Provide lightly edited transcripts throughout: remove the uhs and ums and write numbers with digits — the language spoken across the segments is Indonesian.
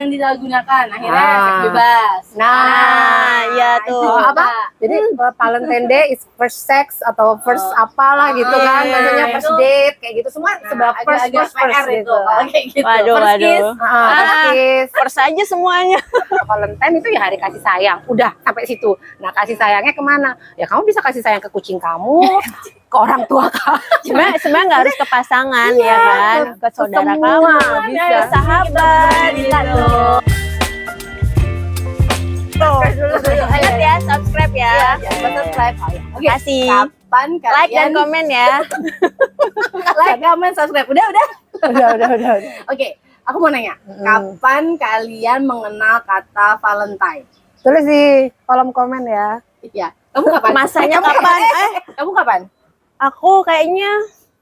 yang disalahgunakan, akhirnya seks bebas. Ya tuh. Apa? Jadi Valentine Day is first sex atau first apalah gitu kan, maksudnya first date kayak gitu semua sebab first PR gitu. kayak gitu. Waduh, First kiss. First kiss. First aja semuanya. Valentine itu ya hari kasih sayang. Udah sampai situ. Nah, kasih sayangnya kemana? Ya kamu bisa kasih sayang ke kucing kamu, ke orang tua kamu. Sebenarnya nggak harus ke pasangan ya kan, ke saudara semua kamu, bisa. ke sahabat gitu. Ingat ya, subscribe ya. Subscribe. Oke. Kasih Kapan kalian like dan komen ya. like, comment, subscribe. Udah. Udah. Oke, aku mau nanya. Kapan kalian mengenal kata Valentine? Tulis di kolom komen ya. Iya. Kamu kapan? Masanya kapan? Kamu kapan? Aku kayaknya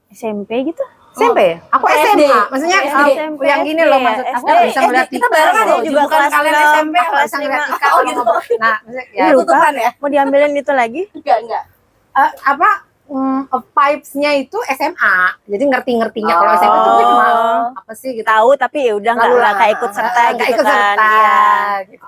SMP gitu. SMP? Aku SD. SMA. Maksudnya SMP, yang gini loh, maksud aku SD. bisa ngeliat Kita barengan loh, juga bukan kelas kalian 6, SMP, kelas kelas ngeliat 5. Ika Oh, kalau gitu. ngobrol. Nah, maksudnya ya Tutupan ya? Mau diambilin itu lagi? Enggak. vibes-nya itu SMA. Jadi ngerti-ngertinya kalau SMP itu gue cuma apa sih gitu. Tahu tapi ya udah nggak kayak ikut serta Nggak gitu ikut kan. serta. Iya. Gitu.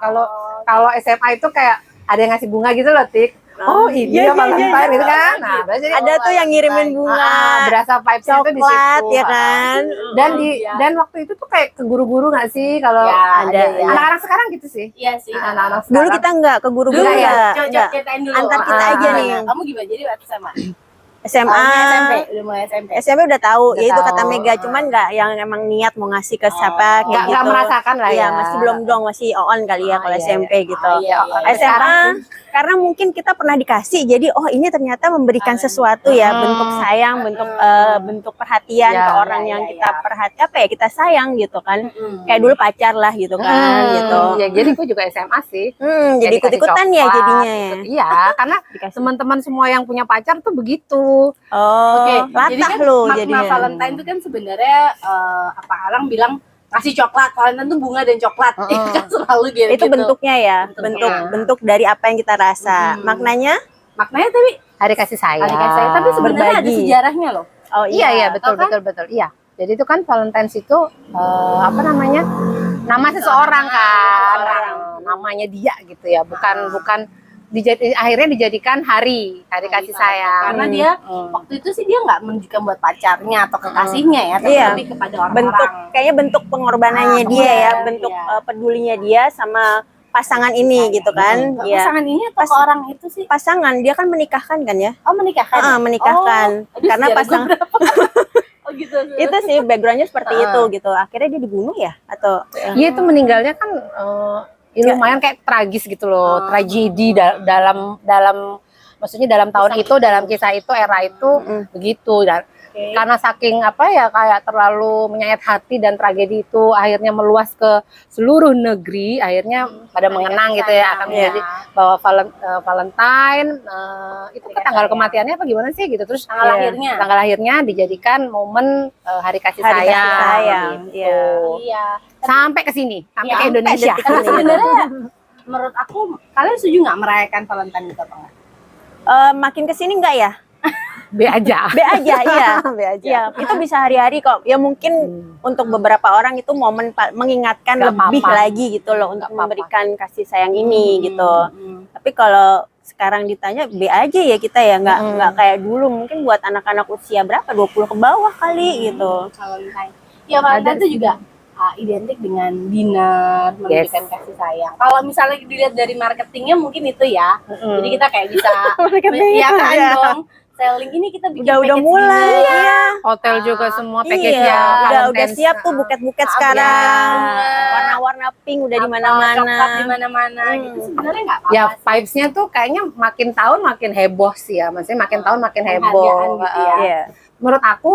Kalau SMA itu kayak ada yang ngasih bunga gitu loh, Tik. Oh, ini iya, ya Valentine gitu kan. Nah, jadi Ada tuh yang ngirimin bunga, berasa vibes-nya tuh di situ. coklat ya kan. Dan waktu itu tuh kayak ke guru-guru nggak sih kalau Ya, ada. ya. anak-anak sekarang gitu sih. Iya sih. Anak-anak Dulu sekarang. kita nggak ke guru-guru Dulu ya. Coba Nggak. ceritain dulu. Antar kita aja nih. Kamu gimana? Jadi waktu sama? SMA. SMP, udah mulai SMP. SMP udah tahu, Udah ya itu tahu. kata Mega, cuman nggak yang emang niat mau ngasih ke siapa kayak Nggak gitu. merasakan lah Iya, ya. masih belum dong, masih on kali ya kalau iya, SMP gitu. Iya. SMA karena mungkin kita pernah dikasih, jadi oh ini ternyata memberikan sesuatu ya, bentuk sayang, bentuk perhatian Iya, ke orang yang kita kita sayang gitu kan. Kayak dulu pacar lah gitu kan, gitu. Ya, jadi gue juga SMA sih. Jadi Kayak dikasih ikut-ikutan ya coklat, jadinya ya. Iya, karena Dikasih. teman-teman semua yang punya pacar tuh begitu. Oh, Oke, jadi latah kan lo makna jadinya. Valentine itu kan sebenarnya orang bilang kasih coklat. Valentine tuh bunga dan coklat. Itu kan selalu gitu. Itu bentuknya ya, Bentuknya. bentuk dari apa yang kita rasa. Maknanya Maknanya tapi Hari kasih sayang. hari kasih sayang, tapi sebenarnya ada Berbagi. sejarahnya loh. oh Iya, betul, kan? betul. Iya. Jadi itu kan Valentine's itu apa namanya? Nama seseorang kan. Namanya dia gitu ya, bukan akhirnya dijadikan hari kasih sayang. Karena dia waktu itu sih dia nggak menunjukkan buat pacarnya atau kekasihnya ya, tapi Iya. lebih kepada orang-orang. bentuk kayaknya bentuk pengorbanannya dia ya, iya, bentuk iya. Pedulinya dia sama pasangan ini gitu kan. Iya. Pasangan ini atau ke orang itu sih? Pasangan dia kan menikahkan kan ya? Oh, menikahkan. Menikahkan. Aduh, Karena sejarah pasang gue berapa? Oh gitu. itu sih backgroundnya seperti itu gitu. Akhirnya dia dibunuh ya atau Iya, itu meninggalnya kan ya lumayan kayak tragis gitu loh, tragedi dalam maksudnya dalam tahun itu, dalam kisah itu, era itu begitu. Dan karena saking kayak terlalu menyayat hati dan tragedi itu akhirnya meluas ke seluruh negeri, akhirnya pada mengenang gitu ya, akan menjadi bahwa Valentine itu ke tanggal kematiannya apa gimana sih gitu, terus tanggal lahirnya dijadikan momen hari kasih Hari sayang, kasih sayang, gitu. Iya. Sampai ke sini, sampai Iya, ke Indonesia. Karena sebenarnya menurut aku kalian setuju nggak merayakan Valentine itu apa enggak? makin kesini enggak ya? B aja. B aja, iya. B aja. Ya, itu bisa hari-hari kok. Ya mungkin untuk beberapa orang itu momen mengingatkan Nggak lebih apa-apa. lagi gitu loh untuk apa-apa. memberikan kasih sayang ini gitu. Tapi kalau sekarang ditanya B aja ya kita ya, nggak kayak dulu. Mungkin buat anak-anak usia berapa? 20 ke bawah kali gitu. Valentine. Ya Valentine itu juga identik dengan dinner, memberikan kasih sayang. Kalau misalnya dilihat dari marketingnya mungkin itu ya. Jadi kita kayak bisa Marketingnya, ya kan iya. dong. Selling ini kita bikin Udah package mulai dinner. ya. Hotel juga semua Iya, package-nya. udah Valentine's. siap tuh buket-buket sekarang. Warna-warna pink udah di Coklat di mana-mana. mana-mana gitu. Sebenarnya nggak apa-apa. Ya sih. vibes-nya tuh kayaknya makin tahun makin heboh sih ya. Maksudnya makin tahun makin heboh. Penghargaan gitu ya. Iya. Menurut aku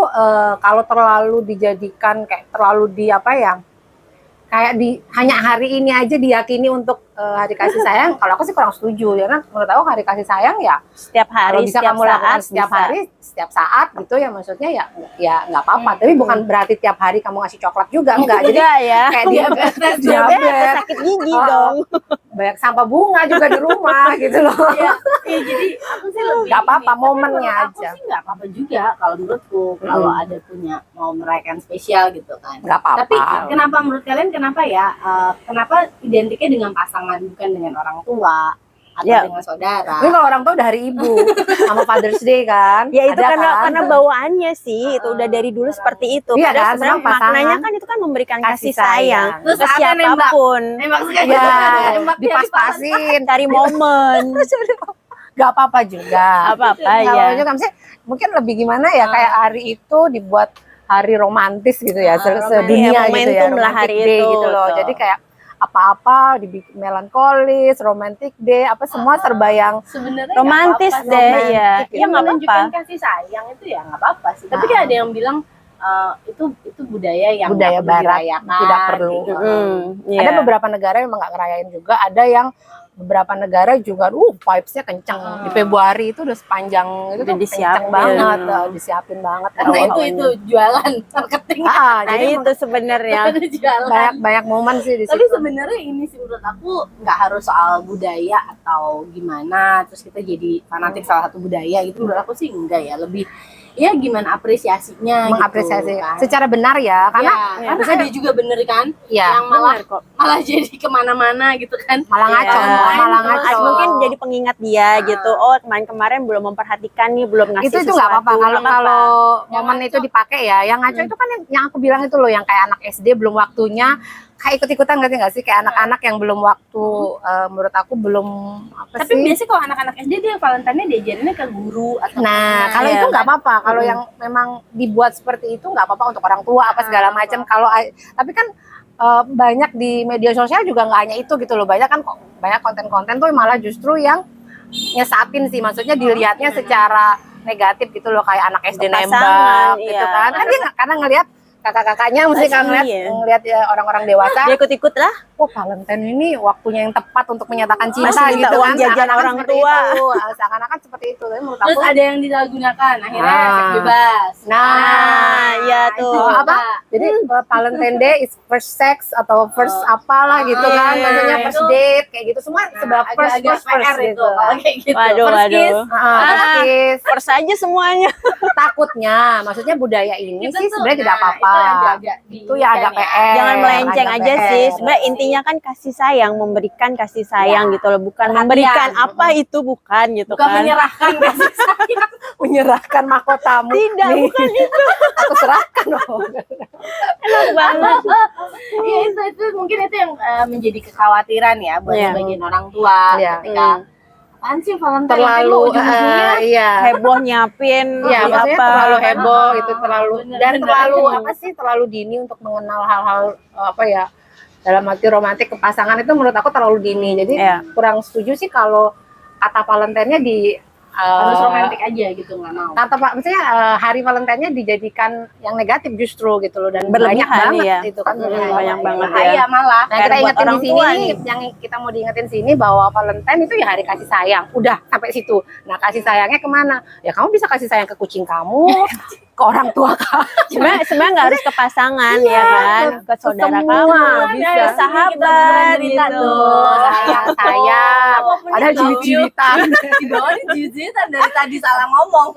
kalau terlalu dijadikan kayak terlalu hanya hari ini aja diyakini untuk hari kasih sayang, kalau aku sih kurang setuju. Karena menurut aku hari kasih sayang ya Setiap kalau hari, bisa setiap kamu lakukan saat, setiap bisa. hari, setiap saat gitu ya, maksudnya ya nggak apa-apa. Tapi bukan berarti tiap hari kamu ngasih coklat juga, enggak. Jadi Enggak ya. kayak diabetes, sakit gigi dong. Banyak sampah bunga juga di rumah gitu loh. Iya, iya, jadi aku sih lebih Nggak apa-apa, ini. momennya Tapi menurut aja. Aku sih nggak apa-apa juga kalau menurutku kalau ada punya mau merayakan spesial gitu kan. Nggak apa-apa. Tapi kenapa menurut kalian kenapa ya? Kenapa identiknya dengan pasangan bukan dengan orang tua atau Ya. dengan saudara? Ini kalau orang tua udah hari ibu sama Father's Day kan. Ya itu Ada karena bawaannya sih, itu udah dari dulu seperti itu. Iya Padahal kan, sebenarnya semua pasangan maknanya kan itu kan memberikan kasih kasih sayang sayang. Terus ke ada nembak. siapapun. Emang sekali Ya, nembaknya dipas-pasin. Cari momen. Gak apa-apa juga. Apa-apa Kalau ya. juga maksudnya mungkin lebih gimana ya, kayak hari itu dibuat hari romantis gitu ya, romantis. sedunia Iya, gitu ya, momentum lah romantic hari day itu, gitu loh. betul. Jadi kayak apa-apa dibikin melankolis, romantic day, apa semua serba yang sebenarnya Romantis nggak apa-apa, deh, romantis. ya. Itu Iya, nggak menunjukkan apa-apa. kasih sayang itu ya nggak apa-apa sih. Tapi kan ada yang bilang itu budaya yang budaya nggak perlu barat, dirayakan, tidak perlu. gitu. Iya. Ada beberapa negara yang emang nggak ngerayain juga, ada yang beberapa negara juga vibes-nya kenceng. Di Februari itu udah sepanjang itu Udah tuh kenceng disiapin. banget, disiapin banget. Karena itu awal-awalnya. jualan marketing. Ah, Nah jadi itu sebenarnya. Itu jualan. banyak momen sih di Tapi situ. sebenarnya ini sih menurut aku nggak harus soal budaya atau gimana terus kita jadi fanatik salah satu budaya gitu, menurut aku sih enggak ya, lebih ya gimana apresiasinya Mengapresiasi gitu, kan. secara benar ya, karena Karena ada juga bener kan ya, yang malah Benar kok. malah jadi kemana-mana gitu kan, malah ngaco, Iya. malah Terus ngaco. Mungkin jadi pengingat dia gitu. Oh kemarin belum memperhatikan nih, belum ngasih itu nggak apa-apa sesuatu. kalau Nggak apa-apa. momen itu dipakai ya. Yang ngaco itu kan yang aku bilang itu loh, yang kayak anak SD belum waktunya, kayak ikut-ikutan nggak sih kayak anak-anak yang belum waktu, menurut aku belum apa tapi sih. biasanya kalau anak-anak SD dia Valentine-nya diajarinnya ke guru atau Nah, ke kalau Iya, itu nggak kan? apa-apa. Kalau yang memang dibuat seperti itu nggak apa-apa untuk orang tua apa segala macam. Kalau tapi kan banyak di media sosial juga nggak hanya itu gitu loh. Banyak kan banyak konten-konten tuh malah justru yang nyesatin sih. Maksudnya dilihatnya secara negatif gitu loh, kayak anak SD Pasangan, nembak gitu iya. kan. Kan dia karena ngelihat kakak-kakaknya mesti kan Iya. ngelihat ya orang-orang dewasa. Dia ikut-ikut lah. Oh, Valentine ini waktunya yang tepat untuk menyatakan cinta Masih minta gitu uang kan. jajan Seakan-akan orang seperti tua. itu. Seakan-akan seperti itu. Tapi menurut terus aku ada yang disalahgunakan akhirnya Ah. seks bebas. Nah, iya tuh. itu apa? Jadi Valentine Day is first sex atau first apalah gitu kan, iya, maksudnya itu. first date kayak gitu semua sebab first agak PR itu gitu. kalau kayak gitu. Waduh, First kiss, waduh. First kiss. First aja semuanya. Takutnya, maksudnya budaya ini itu sih tuh, sebenarnya tidak nah, apa-apa. itu yang agak Itu ya agak PR. Jangan melenceng agak aja PR. sih. Sebenarnya intinya kan kasih sayang, memberikan kasih sayang Ya, gitu loh, bukan perhatian. memberikan apa itu bukan gitu bukan kan. menyerahkan kasih sayang. Menyerahkan mahkotamu. Tidak, Nih, bukan itu. aku serahkan loh. Enak banget. Iya itu mungkin itu yang menjadi kekhawatiran ya buat Iya. sebagian orang tua Iya. ketika apaan sih Valentine Terlalu ujung-ujungnya iya. Heboh nyiapin Iya, beli maksudnya apa. terlalu heboh itu terlalu Bener, dan bener. terlalu apa sih terlalu dini untuk mengenal hal-hal apa ya dalam arti romantis ke pasangan itu menurut aku terlalu dini. Jadi Iya. kurang setuju sih kalau kata Valentine-nya di harus romantis aja gitu nggak mau. kata Pak, maksudnya hari Valentine-nya dijadikan yang negatif justru gitu loh dan Berlebihan, banyak banget iya. itu kan Banyak banget ya. Bahaya malah. Nah, kita Buat ingetin orang di sini tua nih, nih. yang kita mau diingetin sini bahwa Valentine itu ya hari kasih sayang. Udah sampai situ. Nah, kasih sayangnya kemana? Ya kamu bisa kasih sayang ke kucing kamu, ke orang tua kamu. Sebenarnya nggak harus ke pasangan ya kan, ke saudara semua kamu, bisa. ke sahabat Kita gitu. Sayang. Padahal jiwit-jiwitan. Di bawah ini jiwit-jiwitan dari tadi salah ngomong.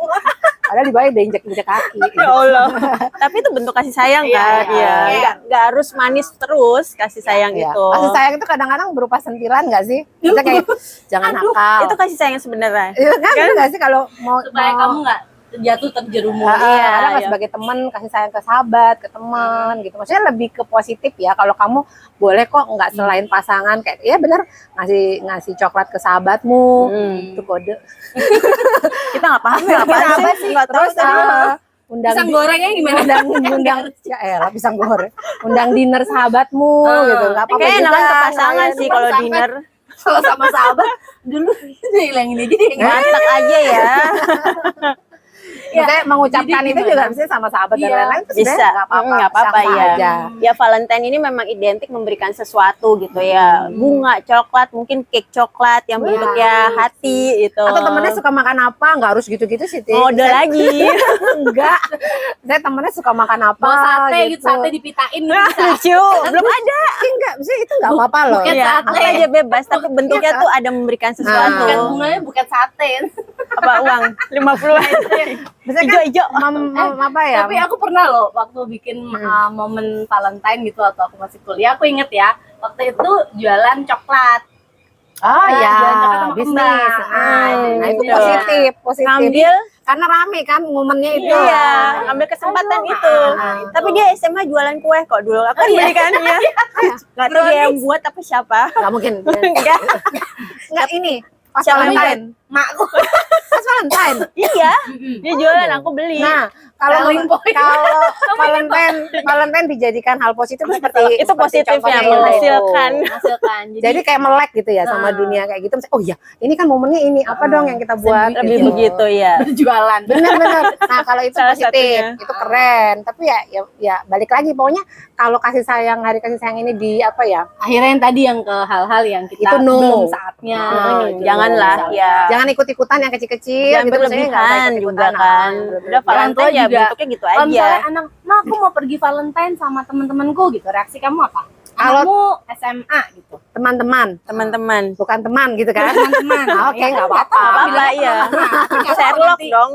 Padahal di bawah udah injek-injek kaki. Ya Allah. Tapi itu bentuk kasih sayang Iya, kan, iya. ya. Nggak harus manis terus kasih sayang Iya. itu. Kasih sayang itu kadang-kadang berupa sentilan nggak sih? Kita kayak jangan nakal. Itu kasih sayang sebenarnya. Itu kan bener nggak sih kalau mau Supaya kamu nggak jatuh terjerumus. Iya, kadang iya. sebagai teman kasih sayang ke sahabat, ke teman gitu. Maksudnya lebih ke positif ya. Kalau kamu boleh kok nggak selain pasangan kayak ya bener ngasih coklat ke sahabatmu. Itu kode. Kita nggak paham ya apa sih, nggak tahu. Terus undang Pisang gorengnya gimana? undang ya elah pisang goreng. Undang dinner sahabatmu gitu. Enggak apa-apa. Kayak enakan ke juga, pasangan ngelayan sih kalau pasangan. dinner. Kalau sama sahabat dulu hilangin aja deh. Masak aja ya. Maksudnya mengucapkan Jadi itu gimana? juga bisa sama sahabat dan Iya. lain-lain itu Bisa. sebenarnya nggak apa-apa, Nggak apa-apa, sah-sah ya. aja. Ya Valentine ini memang identik memberikan sesuatu gitu ya. Bunga, coklat, mungkin cake coklat yang bentuknya hati gitu. Atau temennya suka makan apa, nggak harus gitu-gitu sih. Ti. Ngode lagi. Enggak. Saya temennya suka makan apa Bawa sate gitu, sate dipitain gitu bisa. Lucu, belum ada. Enggak, maksudnya itu nggak apa-apa loh. Bukan Iya, sate. apa aja bebas, tapi bentuknya tuh ada memberikan sesuatu. Bukan bunganya, bukan sate. Apa uang 50 Maksudnya kan hijau-hijau. apa ya? Tapi aku pernah loh waktu bikin momen Valentine gitu waktu aku masih kuliah, aku inget ya waktu itu jualan coklat. Oh ya, jualan coklat sama bisnis. kembang. Nah, itu Gitu. positif. Ngambil, Karena rame kan momennya itu. iya, ngambil kesempatan itu. Tapi dia SMA jualan kue kok dulu. Aku kan belikannya. Nggak tahu dia yang buat tapi siapa. Nggak mungkin. Enggak. Enggak ini. Pas Siapa Valentine. Makku. Pas Valentine. Iya, dia jualan aku beli. Nah, kalau Selling point. kalau Valentine dijadikan hal positif seperti itu seperti positif contohnya ya, itu. menghasilkan. Hasilkan. Jadi kayak melek gitu ya sama dunia kayak gitu. Oh iya, ini kan momennya ini apa dong yang kita buat Lebih gitu. begitu ya. berjualan. Benar-benar. Nah, kalau itu Salah positif, satunya. itu keren. Tapi ya balik lagi pokoknya kalau kasih sayang, hari kasih sayang ini di apa ya? Akhirnya yang tadi yang ke hal-hal yang kita Itu no. belum saatnya. gitu. Janganlah, ya. Jangan ikut-ikutan yang kecil-kecil Jangan gitu, maksudnya nggak usah berlebihan juga ikut-ikutan. kan. Udah Orang tua Valentine ya juga. bentuknya gitu Kalau aja. misalnya anak, ma aku mau pergi Valentine sama teman-temanku gitu, reaksi kamu apa? Kalau- Anakmu SMA gitu. Teman-teman, Teman-teman. bukan teman gitu kan? Teman-teman. Oke, nggak apa-apa. Nggak apa-apa, Bilangnya iya. teman-teman. Sherlock dong.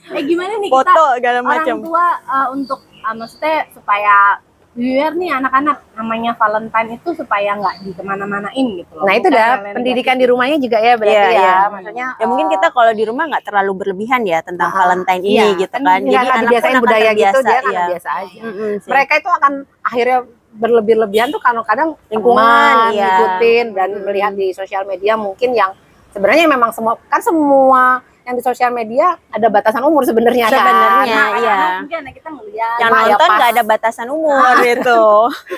Gimana nih kita Foto segala orang macam. tua untuk maksudnya supaya biar nih anak-anak namanya Valentine itu supaya nggak di kemana-manain gitu loh. Nah, itu Bukan dah yang pendidikan di rumahnya juga ya berarti Iya, ya. iya. Maksudnya Ya mungkin kita kalau di rumah nggak terlalu berlebihan ya tentang Valentine iya, ini gitu kan kan. nggak Jadi anak dibiasain pun akan budaya gitu, terbiasa, dia kan iya. biasa aja. Sih. Mereka itu akan akhirnya berlebih-lebihan tuh kadang-kadang Lingkungan, teman, iya. ngikutin dan melihat di sosial media mungkin yang sebenarnya memang semua yang di sosial media ada batasan umur sebenarnya kan. Sebenarnya, Nah, iya. anak-anak mungkin anak kita ngeliat Yang Mak, ya nonton pas. nggak ada batasan umur gitu.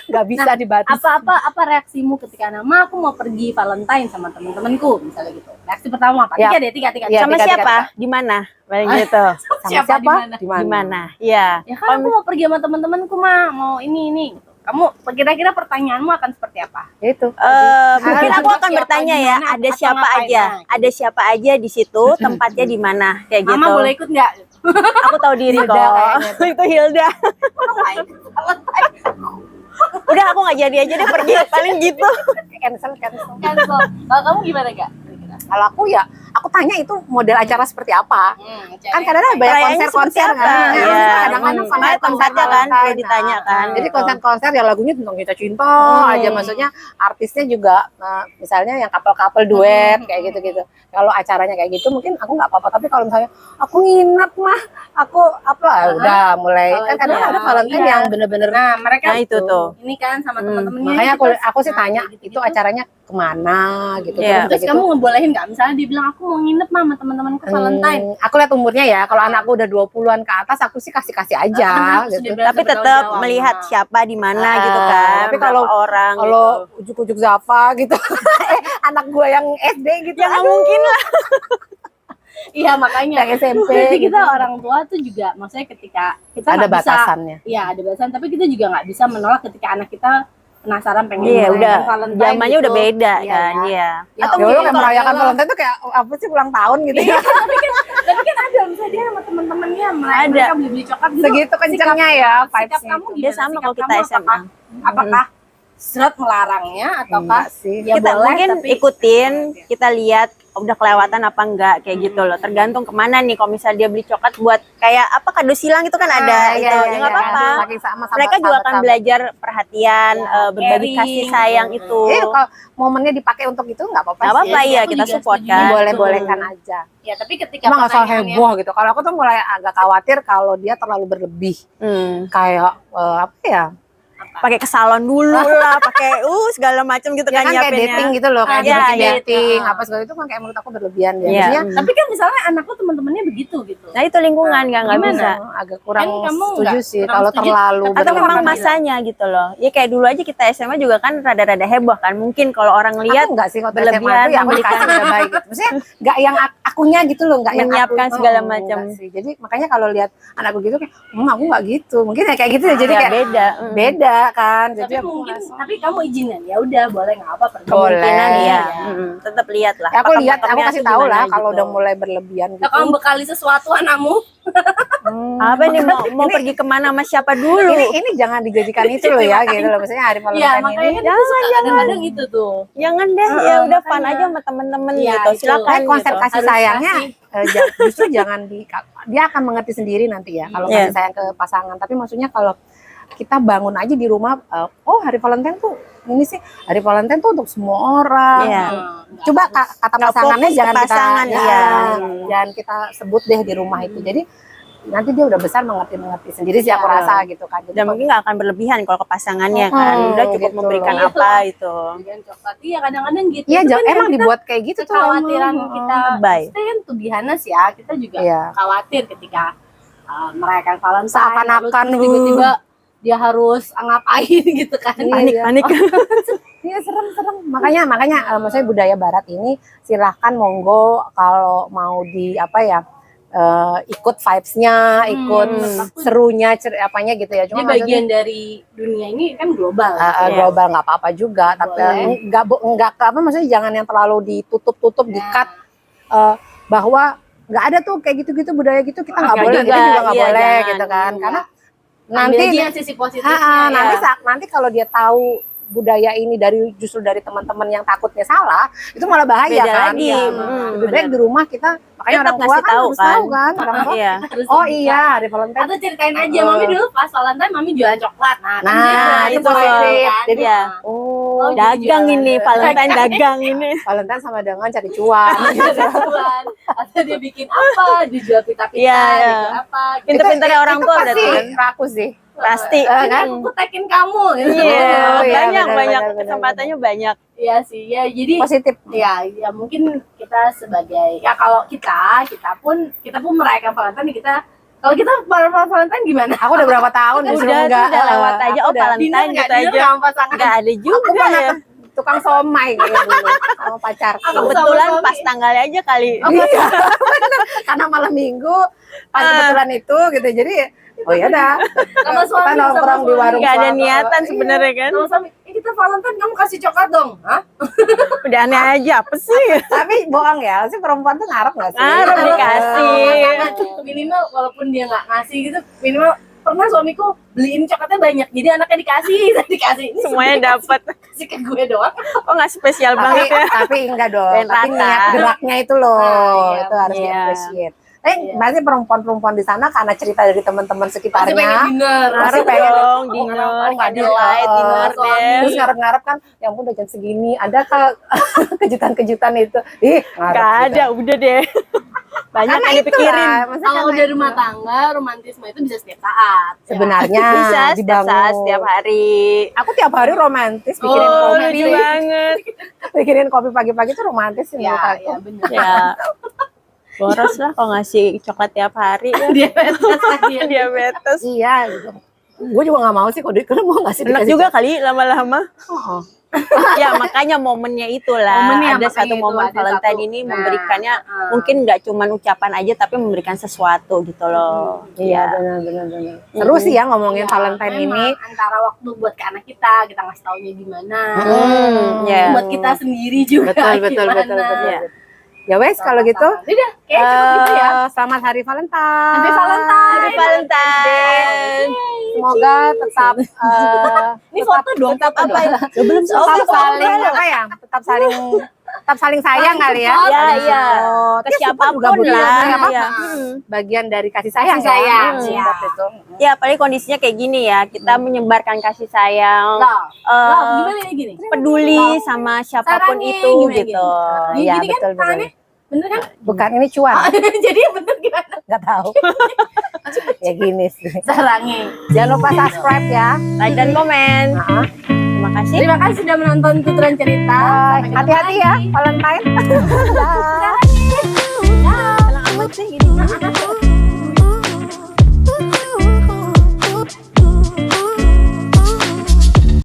nggak bisa dibatasi. apa reaksimu ketika nama aku mau pergi Valentine sama temen-temenku misalnya gitu. Reaksi pertama apa? Ya. Tiga. Ya, Sama tiga, siapa? Di mana? Paling gitu. Sama Siapa, siapa? di Di mana? Iya. Ya kan aku mau pergi sama temen-temenku mah mau ini gitu. Kamu kira-kira pertanyaanmu akan seperti apa? Ya itu. Mungkin Ada aku akan siapa bertanya di ya, mana, ada atau siapa ngapain, aja? nah, Ada siapa aja di situ, tempatnya di mana? Kayak gitu. Mama boleh ikut nggak? Aku tahu diri Hilda kok. kayaknya Itu Hilda. Valentine Udah aku nggak jadi aja deh pergi paling gitu. Cancel. cancel. Kalau kamu gimana Kak? Kalau aku ya, aku tanya itu model acara seperti apa. Kan kadang-kadang banyak Perayaannya konser-konser seperti apa? kan. Iya. Kadang-kadang Makanya konser tempatnya kan Valentine. kayak ditanyakan. Jadi gitu. konser-konser ya lagunya tentang cinta-cinta aja, maksudnya artisnya juga misalnya yang couple-couple duet kayak gitu-gitu. Kalau acaranya kayak gitu mungkin aku nggak apa-apa, tapi kalau misalnya aku nginep mah, aku apa udah mulai Kalau kan itu kadang ya, ada Valentine iya. yang bener-bener. Nah, mereka Nah, itu tuh. ini kan sama teman-temannya. Makanya aku sih Nah, tanya kayak itu acaranya kemana gitu. Iya. Terus kamu ngebolehin nggak? Misalnya dia bilang aku mau nginep mah sama teman-temanku Valentine. Aku lihat umurnya ya, kalau anakku udah 20-an ke atas aku sih kasih-kasih aja Aku gitu. sudah berasa Tapi tetap bertanggung jawab. melihat siapa di mana gitu kan. tapi kalau- berapa orang Kalau gitu. ujuk-ujuk Zafa gitu, anak gue yang SD gitu, Ya nggak mungkin lah. Iya makanya. yang SMP Berarti gitu. kita orang tua tuh juga, maksudnya ketika kita Ada nggak bisa, batasannya. iya ada batasan. Tapi kita juga nggak bisa menolak ketika anak kita penasaran pengen Iya merayakan udah, Valentine zamannya gitu. udah beda Iya, kan, ya. iya. Ya, Atau Ya mungkin lu kayak kalau merayakan kalau- Valentine tuh kayak apa sih ulang tahun gitu ya. Tapi kan ada misalnya dia sama teman-temannya Ada. mereka beli coklat gitu. Segitu kencengnya ya Sikap vibes-nya kamu itu. gimana? Dia sama Sikap kalau kita kamu SMA. Apakah seret melarangnya ataukah Enggak sih. ya kita boleh mungkin tapi ikutin, kita lihat udah kelewatan apa enggak kayak gitu loh. Tergantung kemana nih. Kalau misalnya dia beli coklat buat kayak apa kado silang itu kan ada Iya, itu, iya, ya nggak iya. apa-apa. Saking sama-sama Mereka juga akan sahabat-sahabat. belajar perhatian, Ya, berbagi caring, kasih sayang itu. Iya, kalau momennya dipakai untuk itu nggak apa-apa Nggak sih. apa-apa sih, ya, aku kita juga support setuju. kan. Boleh-bolehkan aja. ya tapi ketika Cuma nggak usah pertanyaannya- heboh gitu. Kalau aku tuh mulai agak khawatir kalau dia terlalu berlebih. Kayak apa ya? Pakai ke salon dulu lah, pakai segala macam gitu Ya kan kan kayak nyiapinnya. dating gitu loh, kayak Iya, bikin iya. dating apa segala itu kan kayak menurut aku berlebihan ya. Iya. Maksudnya Tapi kan misalnya anakku teman-temannya begitu gitu. Nah itu lingkungan nggak Gimana? bisa. agak kurang Kan kamu setuju nggak- sih kurang kalau setuju. terlalu Atau Atau memang berlebihan. masanya gitu loh. Ya kayak dulu aja kita SMA juga kan rada-rada heboh kan. Mungkin kalau orang lihat Aku enggak sih kalau SMA berlebihan itu yang memberikan- dikasih udah baik gitu. Maksudnya enggak yang aku akunya gitu loh, nggak yang Menyiapkan aku, segala enggak macam. sih. Jadi makanya kalau lihat anakku gitu kayak, aku nggak gitu. Mungkin ya kayak gitu ya. Jadi Ya, kayak beda. beda kan. Tapi Jadi aku mungkin, ngerasa, tapi kamu izinan ya udah boleh nggak apa pergi. Kemungkinan Boleh. iya. Ya. Tetap lihat lah. ya aku lihat, aku pakem-pakemnya kasih tuh tahu gimana lah kalau gitu. udah mulai berlebihan gitu. Nah, kamu bekali sesuatu anakmu. Apa nih mau pergi kemana sama siapa dulu? Ini jangan dijadikan itu loh ya gitu loh. Misalnya hari Iya, Valentine makanya ini. kan itu suka kadang-kadang itu tuh. Jangan deh, ya udah fun makanya. aja sama temen-temen Iya, gitu. itu. Silakan Kayak konsep gitu. kasih Harus sayangnya kasih. justru jangan dia akan mengerti sendiri nanti ya kalau Iya. kasih sayang ke pasangan. Tapi maksudnya kalau kita bangun aja di rumah, oh hari Valentine tuh ini sih hari Valentine tuh untuk semua orang. Iya. Coba kata Nggak pasangannya fokus ke jangan pasangan, kita iya. jangan kita sebut deh di rumah itu. Jadi nanti dia udah besar mengerti sendiri sih aku Iya. rasa gitu kan. Jadi Dan mungkin nggak akan berlebihan kalau ke pasangannya kan. Udah cukup gitu memberikan loh. apa itu. Jangan coklat. Iya, kadang-kadang gitu. iya Itu kan emang yang dibuat kayak gitu tuh. kekhawatiran emang. kita. Lebay. Kita kan to be honest ya, kita juga Iya. khawatir ketika merayakan Valentine. Seakan-akan, terus tiba-tiba dia harus ngapain gitu kan. Panik. Iya serem. Makanya maksudnya budaya Barat ini silahkan monggo kalau mau di apa ya ikut vibes-nya, ikut serunya, apanya gitu ya. Dia Cuma bagian dari dunia ini kan global. global nggak apa-apa juga, tapi Boleh. nggak apa maksudnya jangan yang terlalu ditutup di-cut bahwa nggak ada tuh kayak gitu-gitu budaya gitu kita nggak Nggak boleh, juga, kita juga nggak iya, boleh jangan. gitu kan, karena Nanti nanti dia sisi positifnya. nanti kalau dia tahu budaya ini justru dari teman-teman yang takutnya salah, itu malah bahaya Beda kan. lagi. Iya. Lebih baik di rumah kita, makanya Tetap orang tua ngasih kan tahu harus kan. tahu kan. Orang tua, Iya. Harus oh terbuka. iya hari Valentine. Atau ceritain aja, mami dulu pas Valentine mami jualan coklat. Nah, kan Nah, dia itu positif positif. kan. Jadi, Iya. Oh, jadi Dagang jualan. ini, Valentine dagang ini. Valentine sama dengan cari cuan. Jualan. Atau dia bikin apa, dijual pita-pita, Iya, iya. gitu apa. Gitu. Pinter-pinternya orang tua pasti berarti kan. laku sih. Pasti. Kan aku tekin kamu gitu. Iya, Oh, iya, banyak benar, kesempatannya banyak. Iya sih, ya jadi Positif. ya mungkin kita sebagai ya kalau kita pun merayakan Valentine kita kalau kita Valentine gimana? Aku udah berapa tahun Udah disuruh tuh enggak, udah lewat aja. aku Oh, udah- Valentine Dinner gitu nggak? Dinner aja. sama pasangan? Nggak ada Aku juga pernah ya. ke tukang somai kayak dulu sama pacarku. Aku Kebetulan sama pas suami. tanggalnya aja kali. Iya, karena malam minggu pas kebetulan itu gitu. Jadi oh ya dah. Sama Kita suami, nongkrong sama di warung. Nggak ada suami. niatan Iya. sebenarnya kan. Sama suami, kita Valentine kamu kasih coklat dong. Hah? Udah aneh aja apa sih? Tapi bohong ya, sih perempuan tuh ngarep nggak sih? Ngarep Iya. dikasih. Pasangan, minimal walaupun dia nggak ngasih gitu, minimal pernah suamiku beliin coklatnya banyak, jadi anaknya dikasih. Ini Semuanya sebenarnya dapat. kasih ke gue doang. Oh nggak spesial banget ya. Tapi enggak dong. Dan Tapi rata. niat geraknya itu loh, Nah, iya, itu harus iya. di-appreciate. Tapi Iya. berarti perempuan-perempuan di sana karena cerita dari teman-teman Pasti sekitarnya. pengen dinner. Pasti pengen dong, dinner, nggak candlelight dinner deh. Terus ngarep-ngarep kan, ya ampun udah jam segini, adakah kejutan-kejutan itu? Ih, ngarep Gak gitu. ada, udah deh. Banyak Karena yang dipikirin. itulah, maksudnya Kalau karena udah itu. rumah tangga, romantisme itu bisa setiap saat. ya. Sebenarnya Bisa setiap dibangun. saat, setiap hari. Aku tiap hari romantis, bikinin Oh, kopi, lucu banget. bikinin kopi pagi-pagi itu romantis sih menurut Ya, aku. ya benar. Ya, boros lah kalau ngasih coklat tiap hari ya. Diabetes lagi ya. Diabetes. Iya, gitu. Gue juga nggak mau sih kalau dia mau ngasih Enak dikasih juga kali lama-lama. Oh. Ya makanya momennya itulah. Momennya, Ada makanya satu itu, momen ada Valentine satu. ini Nah, memberikannya mungkin mungkin nggak cuma ucapan aja tapi memberikan sesuatu gitu loh. Iya, benar. Seru sih ya ngomongin Valentine ini. antara waktu buat ke anak kita ngasih taunya gimana. Ya. Buat kita sendiri juga Betul. gimana. Ya. Ya wes kalau gitu. Udah, kayak cukup gitu ya. Selamat Hari Valentine. Happy Valentine. Happy Valentine. Semoga tetap Ini foto dong, tetap foto apa ya? dong. Belum Tetap saling apa ya? Tetap saling sayang kali ya. Ya, iya. Oh, Ke tapi support siapapun juga budaya, lah. nggak apa-apa. Ya. Bagian dari kasih sayang. Kasih sayang, ya. iya. Support itu. Ya, apalagi kondisinya kayak gini ya. Kita menyebarkan kasih sayang. Love. eh, Love, gimana ya gini? peduli sama siapapun Sarangnya itu gimana gitu. Gini, Iya, gini kan betul. tangannya? Bener kan? Bukan ini cuan, Jadi yang bener gimana? nggak tahu. Ya gini sih. Sarangnya. Jangan lupa subscribe ya. Like dan komen. Nah, Terima kasih. Terima kasih sudah menonton tuturan cerita. Sampai ketemu hati-hati ya lagi. Valentine. Dah.